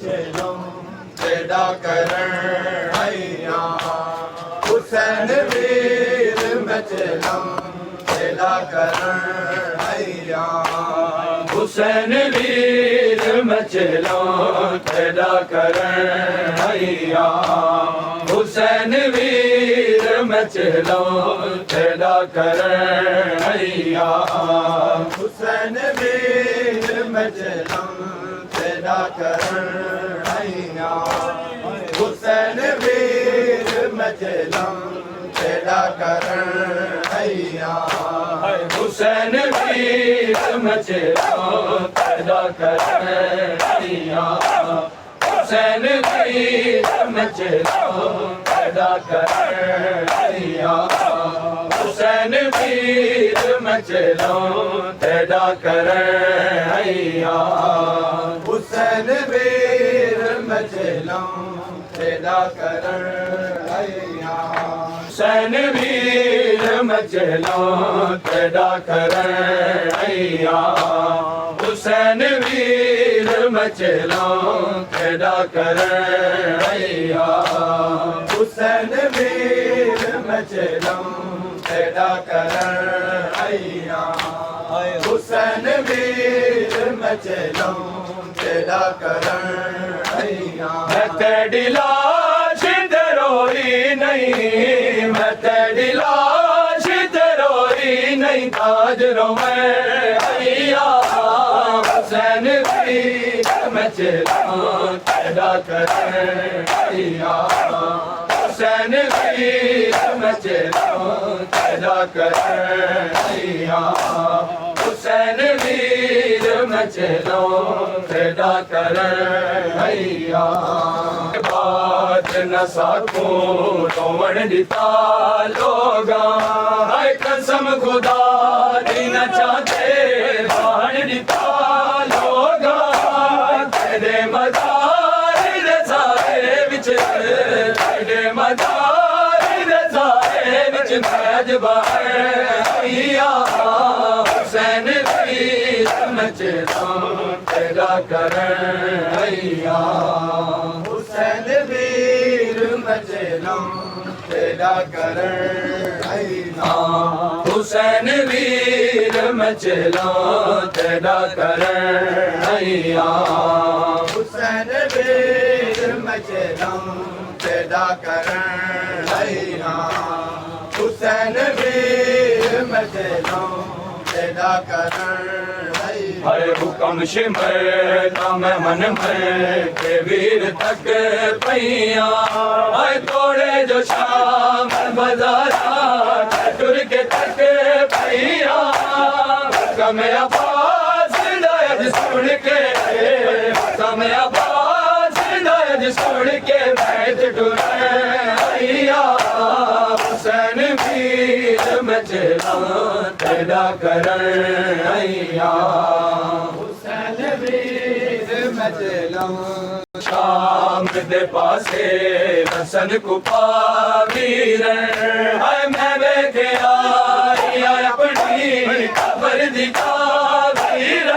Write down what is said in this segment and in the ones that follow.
मचलो तेरा करण हैया हुसैन वीर मचलो तेरा करण हैया हुसैन वीर मचलो तेरा करण हैया हुसैन वीर मचलो तेरा करण हैया हुसैन वीर मचलो तेरा करण हैया हुसैन वीर मचलो तेरा करण हैया हुसैन वीर मचलो तेरा करण हैया हुसैन वीर मचलो तेरा करण हैया हुसैन वीर मचलो तेरा करण हैया हुसैन वीर मचलो तेरा करण हैया हुसैन वीर मचलो तेरा करण हैया हुसैन वीर मचलो तेरा करण हैया हुसैन वीर मचलो तेरा करण हैया हुसैन वीर मचलो तेरा करण हैया मैं तेरी लाश रोई नहीं मैं तेरी लाश रोई नहीं ताज रोवे हैया हुसैन वीर मचलो तेरा करण हैया हुसैन वीर मचलो तेरा करण हैया हुसैन वीर मचलो तेरा करण हैया बात न साको रोवण दिता लोगा हाय कसम खुदा दी न चाहते बाण दिता लोगा तेरे मदार दे सारे विच तेरे मदार दे सारे विच मैज बाया हुसैन वीर मचलो तेरा करण हैया हुसैन वीर मचलो तेरा करण हैया हुसैन वीर मचलो तेरा करण हैया हुसैन वीर मचलो तेरा करण हैया हुसैन वीर मचलो तेरा करण हर हुक्म शिमर नाम मन में के वीर तक पैया हर तोड़े जो शाम बाजारा टुर के तक पैया कमे आवाज दायज सुन के कमे आवाज दायज सुन के बैठ टुरैया हुसैन वीर मचलो तेरा करण हैया हुसैन वीर मचलो शाम दे पासे रसन कुपा वीर हाय मैं वेखे आई अपनी खबर दिखा वीर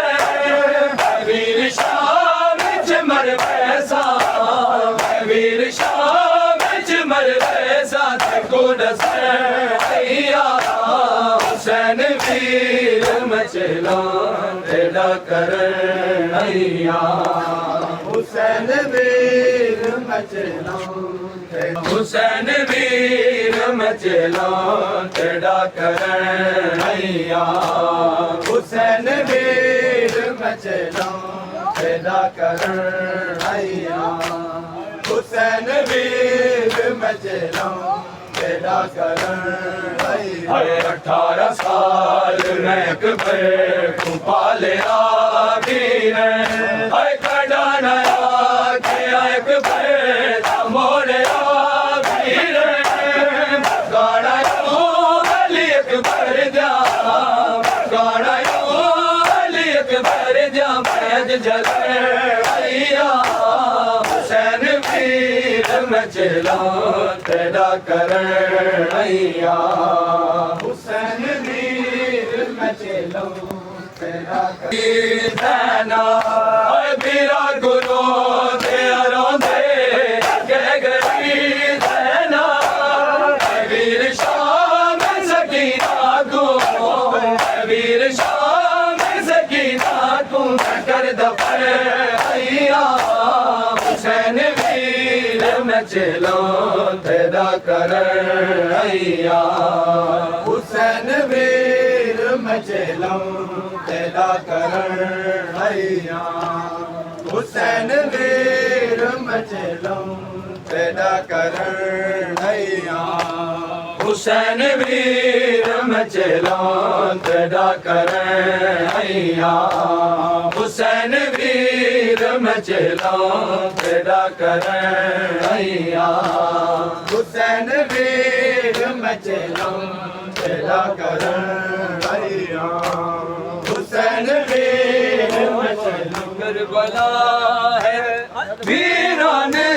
वीर शाम च मर पैसा वीर शाम च मर पैसा को दस हैया हुसैन वीर मचलो तेरा करण हैया हुसैन वीर मचलो हुसैन वीर मचलो तेरा करण हैया हुसैन वीर मचलो तेरा करण हैया हुसैन वीर मचलो तेरा करण हैया 18 साल में अकबर को पाले वीर हाय कड़ा नया के अकबर मोरे वीर गाड़ा अली अकबर जा गाड़ा अली अकबर जा मैज जलैया हुसैन वीर मचलो तेरा करण हैया हुसैन वीर मचलो तेरा करण वीरा गुरु हुसैन वीर मचलो तेरा करण हैया हुसैन वीर मचलो तेरा करण हैया हुसैन वीर मचलो तेरा करण हैया हुसैन वीर मचलो तेरा करण हैया हुसैन वीर मचलो तेरा करण हैया हुसैन वीर मचलो तेरा करण हैया हुसैन वीर मचलो करबला है वीराने